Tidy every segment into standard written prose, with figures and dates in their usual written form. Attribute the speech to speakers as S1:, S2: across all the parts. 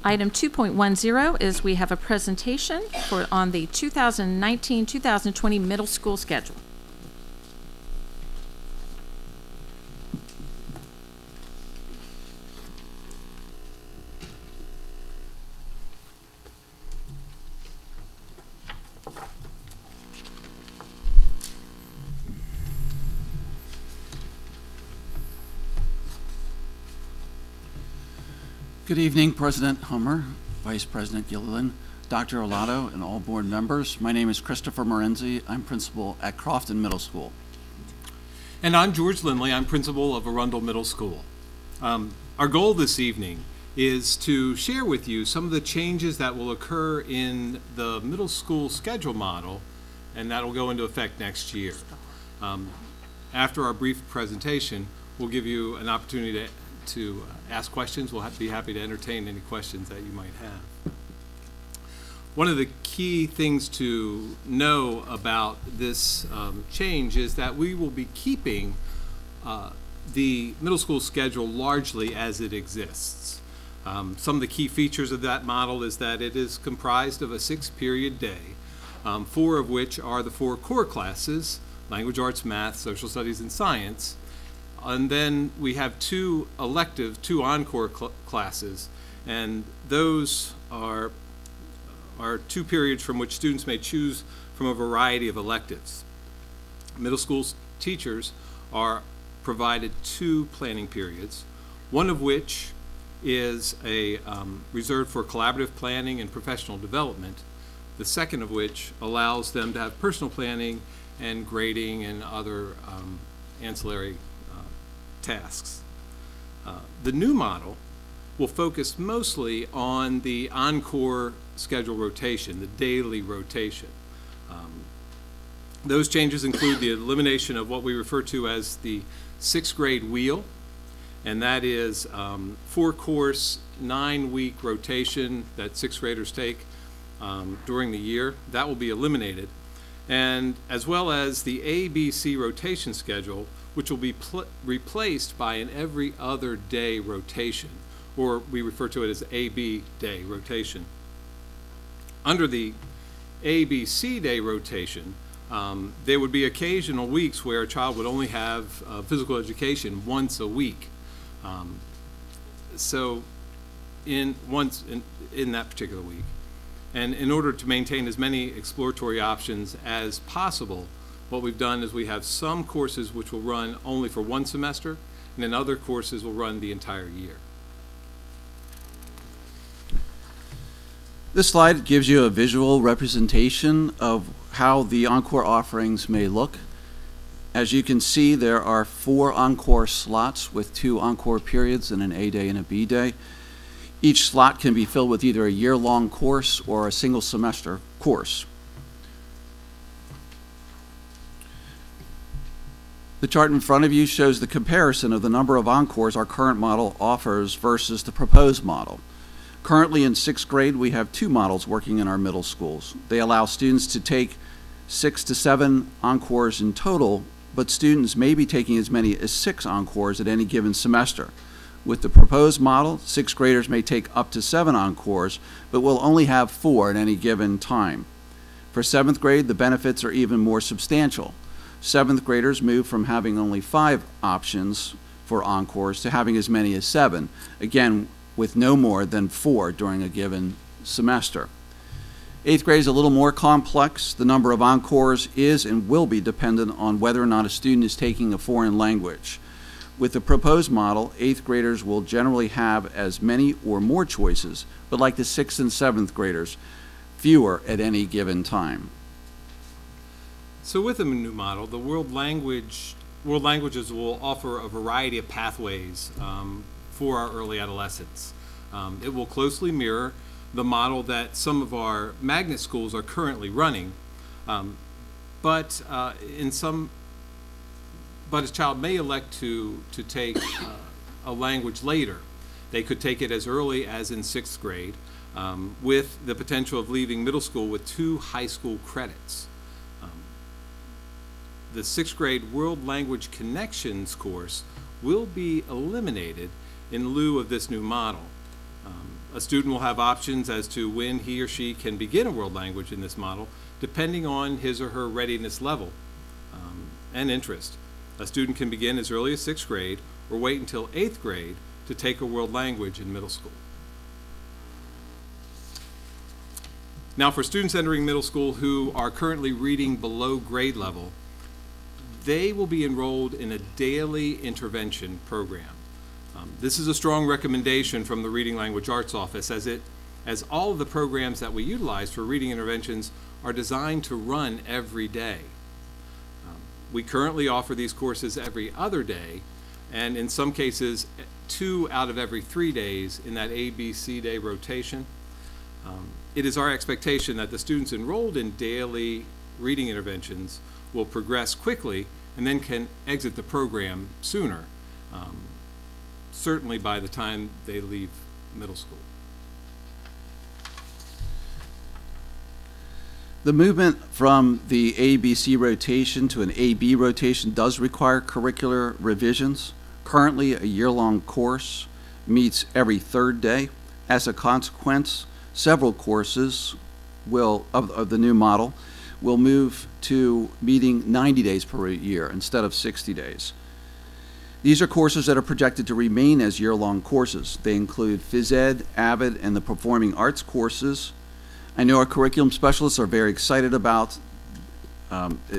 S1: Item 2.10 is we have a presentation on the 2019-2020 middle school schedule.
S2: Good evening, President Hummer, Vice President Gilliland, Dr. Olato, and all board members. My name is Christopher Morenzi. I'm principal at Crofton Middle School.
S3: And I'm George Lindley. I'm principal of Arundel Middle School. Our goal this evening is to share with you some of the changes that will occur in the middle school schedule model, and that will go into effect next year. After our brief presentation, we'll give you an opportunity to ask questions. We'll be happy to entertain any questions that you might have. One of the key things to know about this change is that we will be keeping the middle school schedule largely as it exists. Some of the key features of that model is that it is comprised of a 6-period day, 4 of which are the 4 core classes: language, arts, math, social studies, and science. And then we have 2 elective, 2 encore classes, and those are 2 periods from which students may choose from a variety of electives. Middle school teachers are provided 2 planning periods, one of which is reserved for collaborative planning and professional development, the second of which allows them to have personal planning and grading and other ancillary tasks. The new model will focus mostly on the encore schedule rotation, the daily rotation. Those changes include the elimination of what we refer to as the 6th grade wheel, and that is 4-course, 9-week rotation that 6th graders take during the year. That will be eliminated, and as well as the ABC rotation schedule, which will be replaced by an every other day rotation, or we refer to it as AB day rotation. Under the ABC day rotation, there would be occasional weeks where a child would only have physical education once a week. In that particular week. And in order to maintain as many exploratory options as possible, what we've done is we have some courses which will run only for 1 semester, and then other courses will run the entire year.
S2: This slide gives you a visual representation of how the encore offerings may look. As you can see, there are 4 encore slots with 2 encore periods and an A day and a B day. Each slot can be filled with either a year-long course or a single semester course. The chart in front of you shows the comparison of the number of encores our current model offers versus the proposed model. Currently in 6th grade, we have 2 models working in our middle schools. They allow students to take 6 to 7 encores in total, but students may be taking as many as 6 encores at any given semester. With the proposed model, 6th graders may take up to 7 encores, but will only have 4 at any given time. For 7th grade, the benefits are even more substantial. 7th graders move from having only 5 options for encores to having as many as 7, again, with no more than 4 during a given semester. 8th grade is a little more complex. The number of encores is and will be dependent on whether or not a student is taking a foreign language. With the proposed model, 8th graders will generally have as many or more choices, but like the 6th and 7th graders, fewer at any given time.
S3: So with the new model, the world languages will offer a variety of pathways for our early adolescents. It will closely mirror the model that some of our magnet schools are currently running, but a child may elect to take a language later. They could take it as early as in 6th grade, with the potential of leaving middle school with 2 high school credits. The 6th grade World Language Connections course will be eliminated in lieu of this new model. A student will have options as to when he or she can begin a world language in this model, depending on his or her readiness level and interest. A student can begin as early as 6th grade or wait until 8th grade to take a world language in middle school. Now, for students entering middle school who are currently reading below grade level, they will be enrolled in a daily intervention program. This is a strong recommendation from the Reading Language Arts Office, as all of the programs that we utilize for reading interventions are designed to run every day. We currently offer these courses every other day, and in some cases 2 out of every 3 days in that ABC day rotation. It is our expectation that the students enrolled in daily reading interventions will progress quickly and then can exit the program sooner, certainly by the time they leave middle school.
S2: The movement from the ABC rotation to an AB rotation does require curricular revisions. Currently, a year-long course meets every 3rd day. As a consequence, several courses of the new model will move to meeting 90 days per year instead of 60 days. These are courses that are projected to remain as year-long courses. They include phys ed, AVID, and the performing arts courses. I know our curriculum specialists are very excited about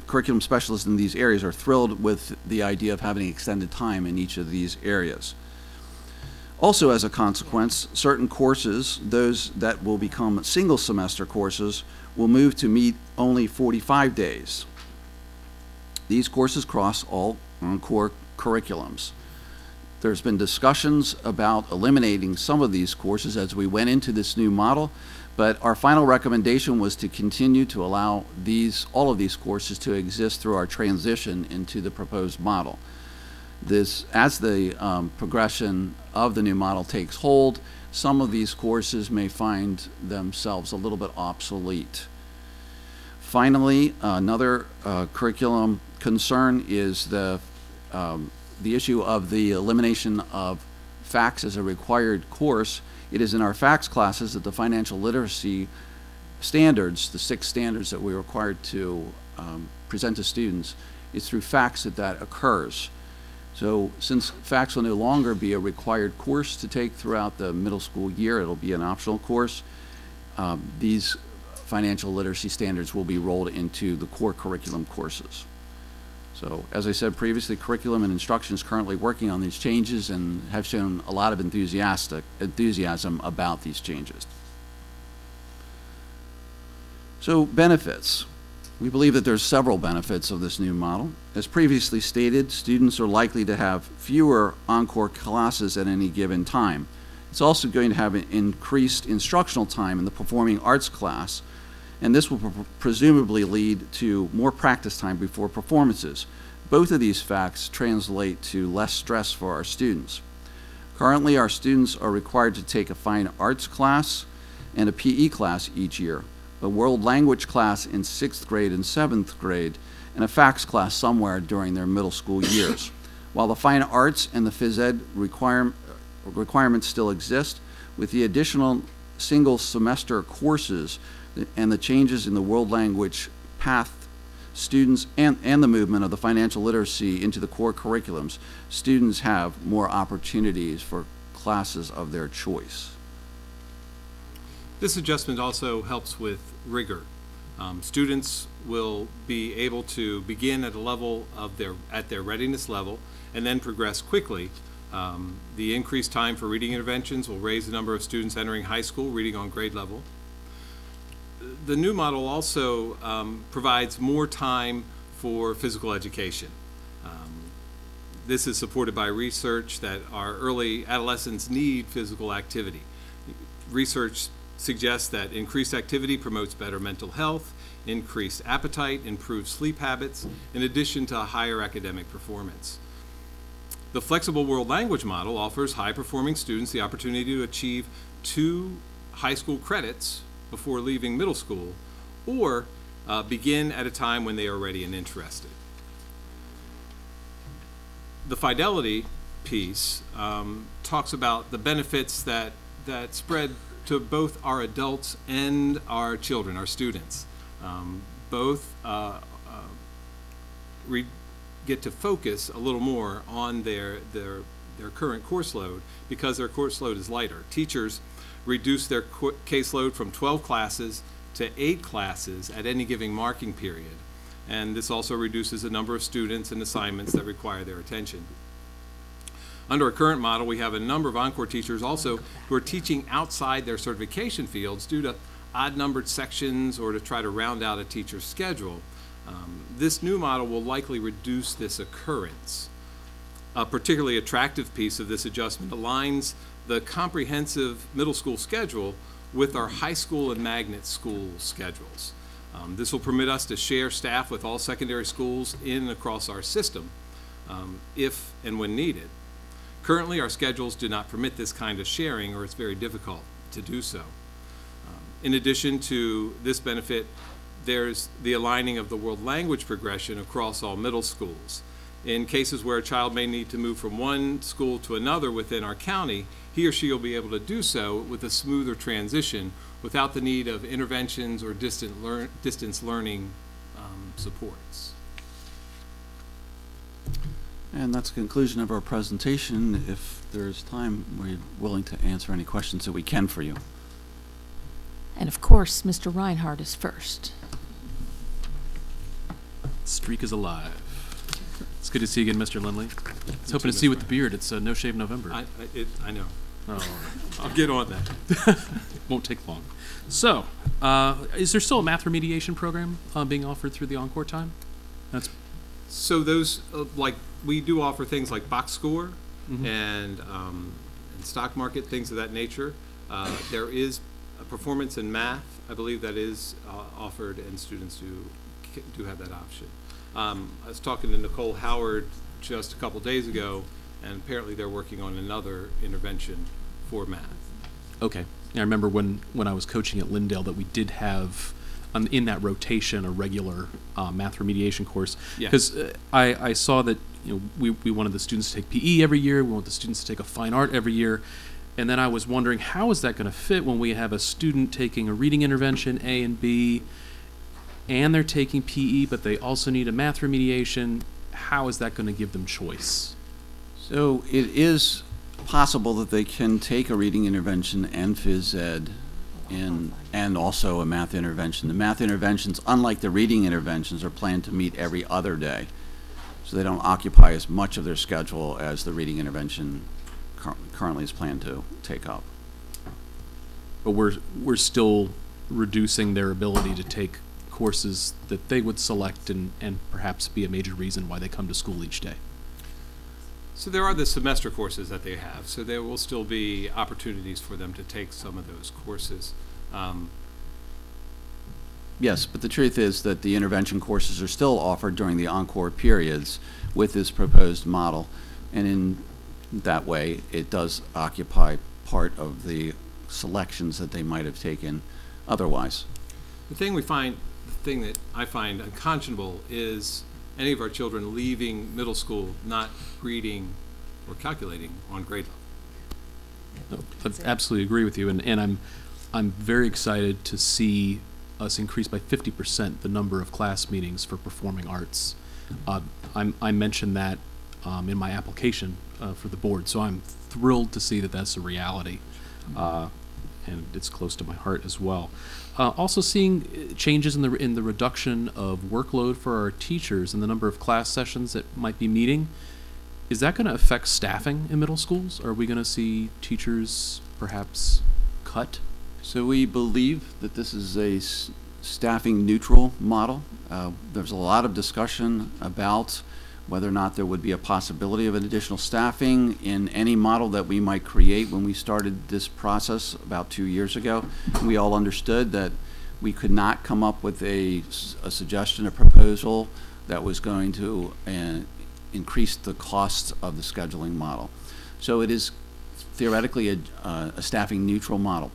S2: curriculum specialists in these areas are thrilled with the idea of having extended time in each of these areas. Also, as a consequence, certain courses, those that will become single semester courses, will move to meet only 45 days. These courses cross all core curriculums. There's been discussions about eliminating some of these courses as we went into this new model, but our final recommendation was to continue to allow all of these courses to exist through our transition into the proposed model. As the progression of the new model takes hold, some of these courses may find themselves a little bit obsolete. Finally, another curriculum concern is the issue of the elimination of FACS as a required course. It is in our FACS classes that the financial literacy standards, the 6 standards that we're required to present to students, it's through FACS that occurs. So since FACS will no longer be a required course to take throughout the middle school year, it'll be an optional course, these financial literacy standards will be rolled into the core curriculum courses. So as I said previously, curriculum and instruction is currently working on these changes and have shown a lot of enthusiasm about these changes. So benefits. We believe that there's several benefits of this new model. As previously stated, students are likely to have fewer encore classes at any given time. It's also going to have an increased instructional time in the performing arts class, and this will presumably lead to more practice time before performances. Both of these facts translate to less stress for our students. Currently, our students are required to take a fine arts class and a PE class each year, a world language class in 6th grade and 7th grade, and a FACS class somewhere during their middle school years. While the fine arts and the phys ed requirements still exist, with the additional single semester courses and the changes in the world language path, students and the movement of the financial literacy into the core curriculums, students have more opportunities for classes of their choice.
S3: This adjustment also helps with rigor. Students will be able to begin at a level of their readiness level and then progress quickly. The increased time for reading interventions will raise the number of students entering high school reading on grade level. The new model also provides more time for physical education. This is supported by research that our early adolescents need physical activity. Research suggests that increased activity promotes better mental health, increased appetite, improved sleep habits, in addition to higher academic performance. The flexible world language model offers high-performing students the opportunity to achieve 2 high school credits before leaving middle school, or begin at a time when they are ready and interested. The fidelity piece talks about the benefits that that spread to both our adults and our children, our students. Both get to focus a little more on their current course load because their course load is lighter. Teachers reduce their caseload from 12 classes to 8 classes at any given marking period. And this also reduces the number of students and assignments that require their attention. Under our current model, we have a number of Encore teachers also who are teaching outside their certification fields due to odd-numbered sections or to try to round out a teacher's schedule. This new model will likely reduce this occurrence. A particularly attractive piece of this adjustment aligns the comprehensive middle school schedule with our high school and magnet school schedules. This will permit us to share staff with all secondary schools in and across our system if and when needed. Currently, our schedules do not permit this kind of sharing, or it's very difficult to do so. In addition to this benefit, there's the aligning of the world language progression across all middle schools. In cases where a child may need to move from one school to another within our county, he or she will be able to do so with a smoother transition without the need of interventions or distance learning supports.
S2: And that's the conclusion of our presentation. If there's time, we're willing to answer any questions that we can for you.
S1: And of course, Mr. Reinhardt is first.
S4: Streak is alive. It's good to see you again, Mr. Lindley. I was hoping to see you with the beard. It's No Shave November.
S3: I know.
S4: Oh.
S3: I'll get on that.
S4: Won't take long. So, is there still a math remediation program being offered through the Encore time?
S3: So those, we do offer things like box score
S4: Mm-hmm.
S3: and stock market, things of that nature. There is a performance in math, I believe, that is offered, and students do have that option. I was talking to Nicole Howard just a couple days ago, and apparently they're working on another intervention for math.
S4: Okay. I remember when I was coaching at Lindale that we did have in that rotation a regular math remediation course. Because I saw that we wanted the students to take PE every year. We want the students to take a fine art every year. And then I was wondering, how is that going to fit when we have a student taking a reading intervention, A and B, and they're taking PE, but they also need a math remediation? How is that going to give them choice?
S2: So it is possible that they can take a reading intervention and phys ed and also a math intervention. The math interventions, unlike the reading interventions, are planned to meet every other day. So they don't occupy as much of their schedule as the reading intervention currently is planned to take up.
S4: But we're still reducing their ability to take courses that they would select and perhaps be a major reason why they come to school each day.
S3: So there are the semester courses that they have, so there will still be opportunities for them to take some of those courses.
S2: Yes, but the truth is that the intervention courses are still offered during the Encore periods with this proposed model, and in that way it does occupy part of the selections that they might have taken otherwise.
S3: The thing that I find unconscionable is any of our children leaving middle school not reading or calculating on grade level.
S4: No, I absolutely agree with you, and I'm very excited to see us increase by 50% the number of class meetings for performing arts. I mentioned that in my application for the board, so I'm thrilled to see that that's a reality, and it's close to my heart as well. Also seeing changes in the reduction of workload for our teachers and the number of class sessions that might be meeting. Is that going to affect staffing in middle schools? Are we going to see teachers perhaps cut?
S2: So we believe that this is a staffing neutral model. There's a lot of discussion about whether or not there would be a possibility of an additional staffing in any model that we might create. When we started this process about 2 years ago, we all understood that we could not come up with a suggestion, a proposal that was going to increase the costs of the scheduling model. So it is theoretically a staffing neutral model.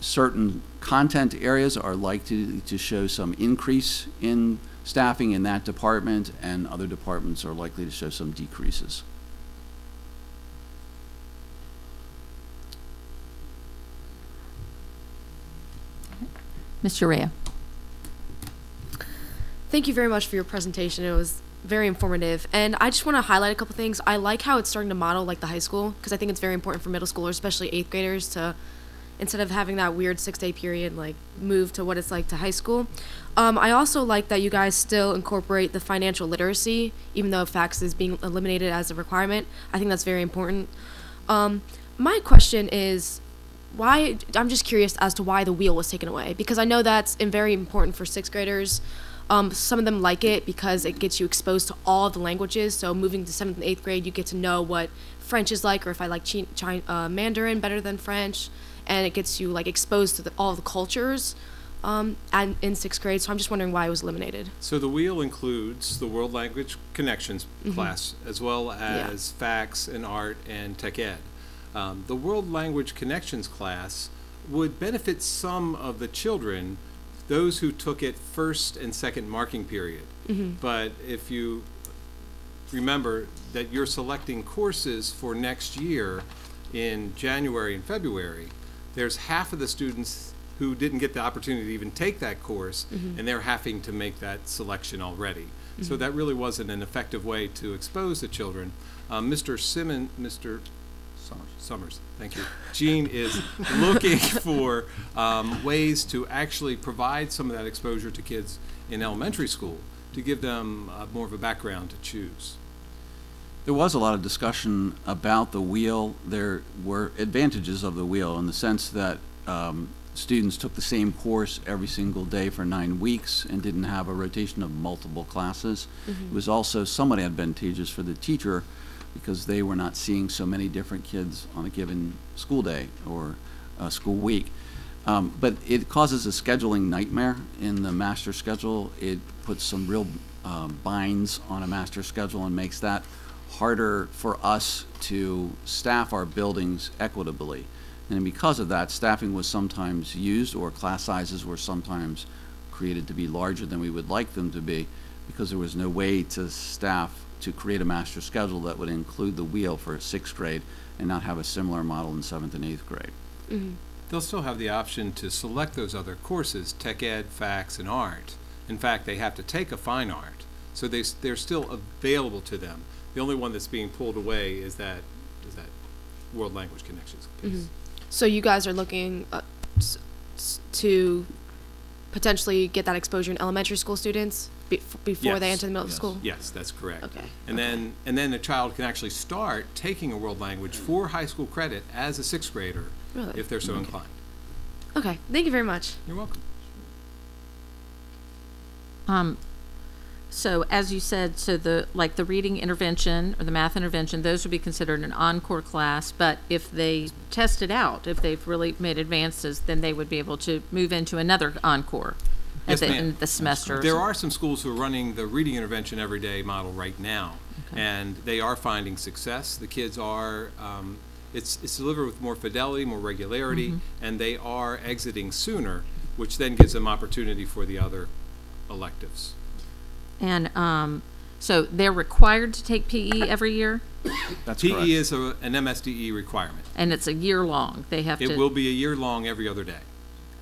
S2: Certain content areas are likely to show some increase in staffing in that department, and other departments are likely to show some decreases.
S1: Ms. Urea.
S5: Thank you very much for your presentation. It was very informative. And I just want to highlight a couple things. I like how it's starting to model like the high school, because I think it's very important for middle schoolers, especially 8th graders, to, instead of having that weird 6-day period, like move to what it's like to high school. I also like that you guys still incorporate the financial literacy, even though FACS is being eliminated as a requirement. I think that's very important. My question is, why, I'm just curious as to why the wheel was taken away, because I know that's very important for 6th graders. Some of them like it because it gets you exposed to all the languages. So moving to 7th and 8th grade, you get to know what French is like, or if I like Mandarin better than French, and it gets you like exposed to all the cultures and in 6th grade. So I'm just wondering why it was eliminated.
S3: So the wheel includes the World Language Connections class, as well as FACS and Art and Tech Ed. The World Language Connections class would benefit some of the children, those who took it first and second marking period. But if you remember that you're selecting courses for next year in January and February, there's half of the students who didn't get the opportunity to even take that course, and they're having to make that selection already. So that really wasn't an effective way to expose the children. Mr. Summers, thank you. Gene is looking for ways to actually provide some of that exposure to kids in elementary school to give them more of a background to choose.
S2: There was a lot of discussion about the wheel. There were advantages of the wheel in the sense that students took the same course every single day for 9 weeks and didn't have a rotation of multiple classes. It was also somewhat advantageous for the teacher because they were not seeing so many different kids on a given school day or school week. But it causes a scheduling nightmare in the master schedule. It puts some real binds on a master schedule and makes that harder for us to staff our buildings equitably. And because of that, staffing was sometimes used, or class sizes were sometimes created to be larger than we would like them to be, because there was no way to staff to create a master schedule that would include the wheel for 6th grade and not have a similar model in 7th and 8th grade.
S3: They'll still have the option to select those other courses, Tech Ed, FACS, and Art. In fact, they have to take a fine art, so they're still available to them. The only one that's being pulled away is that World Language Connections piece.
S5: So you guys are looking to potentially get that exposure in elementary school students before they enter the middle school?
S3: Yes, that's correct.
S5: Okay.
S3: And then the child can actually start taking a world language for high school credit as a 6th grader,
S5: Really?
S3: if they're so inclined.
S5: Okay, thank you very much.
S3: You're welcome.
S1: So as you said, so the reading intervention or the math intervention, those would be considered an encore class, but if they test it out, if they've really made advances, then they would be able to move into another encore at
S3: Yes,
S1: the
S3: ma'am.
S1: end of the semester.
S3: There are some schools who are running the reading intervention everyday model right now, and they are finding success. The kids are, it's delivered with more fidelity, more regularity, and they are exiting sooner, which then gives them opportunity for the other electives.
S1: And so they're required to take PE every year,
S2: That's
S3: PE
S2: correct.
S3: is an MSDE requirement.
S1: and it's a year long. They have
S3: It
S1: to.
S3: will be a year long every other day.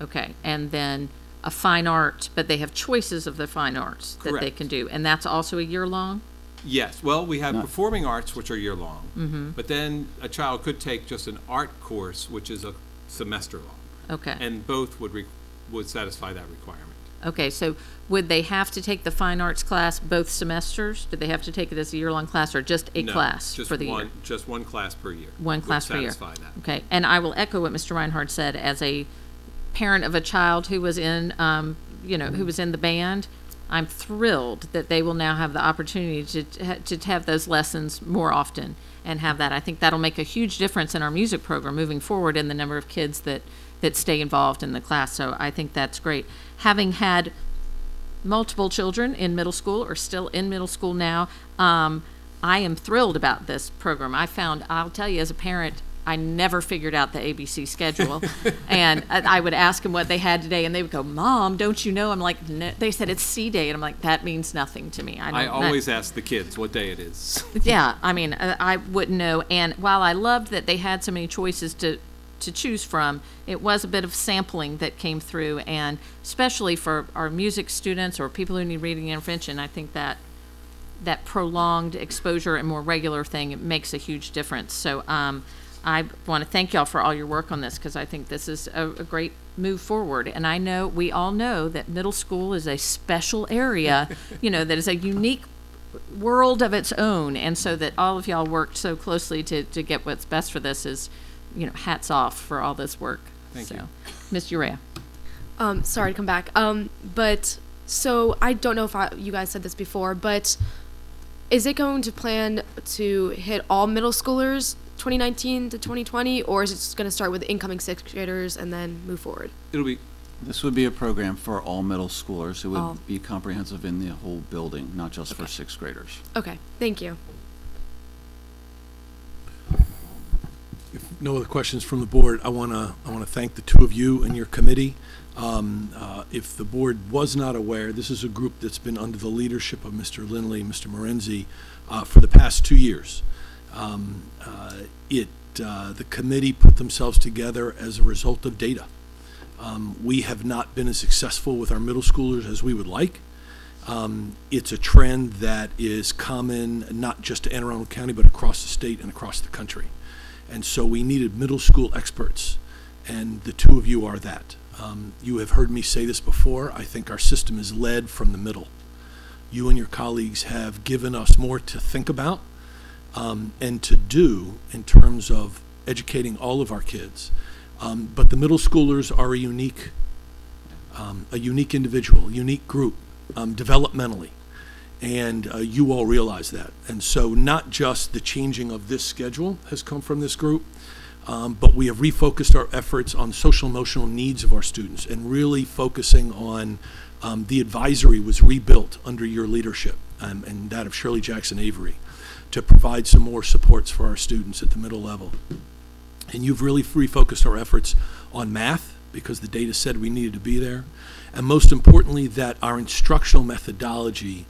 S1: Okay, and then a fine art, but they have choices of the fine arts that they
S3: Correct.
S1: can do, and that's also a year long?
S3: Yes, well, we have
S2: No.
S3: performing arts, which are year-long, but then a child could take just an art course, which is a semester long,
S1: Okay.
S3: and both would satisfy that requirement.
S1: Okay, so would they have to take the fine arts class both semesters? Do they have to take it as a year-long class or just a
S3: No,
S1: class
S3: just
S1: for the year?
S3: Just one class per year.
S1: One
S3: would
S1: class per year.
S3: satisfy that.
S1: Okay, and I will echo what Mr. Reinhardt said. As a parent of a child who was in, who was in the band, I'm thrilled that they will now have the opportunity to have those lessons more often and have that. I think that'll make a huge difference in our music program moving forward in the number of kids that stay involved in the class. So I think that's great. Having had multiple children in middle school or still in middle school now, I am thrilled about this program. I'll tell you as a parent, I never figured out the ABC schedule. And I would ask them what they had today, and they would go, "Mom, don't you know?" I'm like, no. They said it's C Day, and I'm like, that means nothing to me.
S3: I always ask the kids what day it is.
S1: Yeah, I mean, I wouldn't know. And while I loved that they had so many choices to to choose from, it was a bit of sampling that came through, and especially for our music students or people who need reading intervention, I think that prolonged exposure and more regular thing, it makes a huge difference. So I want to thank y'all for all your work on this, because I think this is a great move forward. And I know, we all know that middle school is a special area, that is a unique world of its own. And so that all of y'all worked so closely to get what's best for this is, hats off for all this work.
S3: Thank you.
S1: Ms. Urea.
S5: Sorry to come back. But so I don't know if you guys said this before, but is it going to plan to hit all middle schoolers 2019 to 2020, or is it just going to start with incoming sixth graders and then move forward?
S2: This would be a program for all middle schoolers. It would be comprehensive in the whole building, not just for sixth graders.
S5: Okay, thank you.
S6: If no other questions from the board, I want to thank the two of you and your committee. If the board was not aware, this is a group that's been under the leadership of Mr. Lindley and Mr. Morenzi for the past 2 years. The committee put themselves together as a result of data. We have not been as successful with our middle schoolers as we would like. It's a trend that is common not just to Anne Arundel County, but across the state and across the country. And so we needed middle school experts, and the two of you are that. You have heard me say this before. I think our system is led from the middle. You and your colleagues have given us more to think about and to do in terms of educating all of our kids. But the middle schoolers are a unique individual, unique group, developmentally. And you all realize that. And so not just the changing of this schedule has come from this group, but we have refocused our efforts on social emotional needs of our students and really focusing on the advisory was rebuilt under your leadership and that of Shirley Jackson Avery to provide some more supports for our students at the middle level. And you've really refocused our efforts on math because the data said we needed to be there. And most importantly, that our instructional methodology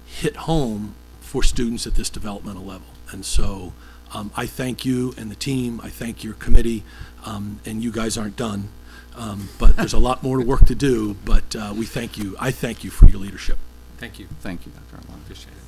S6: hit home for students at this developmental level. And so I thank you and the team, I thank your committee, and you guys aren't done, but there's a lot more work to do, but we thank you. I thank you for your leadership.
S3: Thank you.
S2: Thank you, Dr. Arlon.
S3: Appreciate it.